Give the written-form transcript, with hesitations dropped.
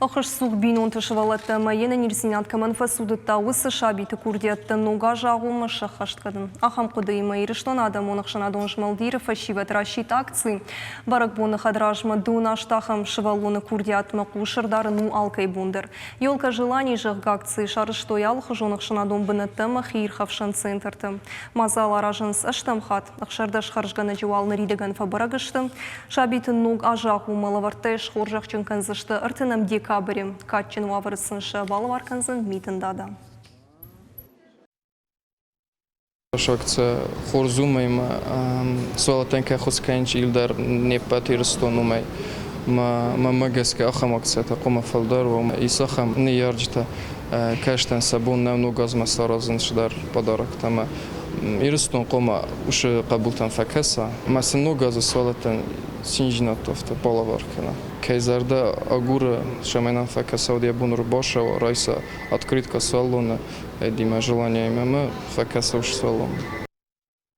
Ахыш суq бинон тышывалатты майена нирсинат каманфа судытта усы шабиты курдиятты нуга жағумы шахашткадын. Ахам кудыйма ирыштон адам онықшана донжмалдиров ашиват рашит акции. Барак боны хадражма дунаштахам шывалуны курдиятмы кушырдары ну алкай бундыр. Ёлка желаний жақ акции шарыштой алхы жонықшана донбынытты хирхавшан центрты. Мазал аражынс аштамхат. Ақшардаш харжгана жуалны ридеган фабарагышты. Шабиты нуг ажағумы лавартеш хоржақчын канзышты артынам декабре катчин вавырсыншы балыварканзын митындады. Акция хорзумайма суалатенка хосканч илдар непатирстонумай ма магаска ахам акция такома фалдарова исахам не ярджта каштан сабун навну газмасаразын шдар подарок тама ирстон кома ушы кабултан факаса масыно газы суалатен синжинатовта балаваркана Кейзарда агура шаменан факаса одия бунру баша райса открытка салона дима желание мама факаса уж салон.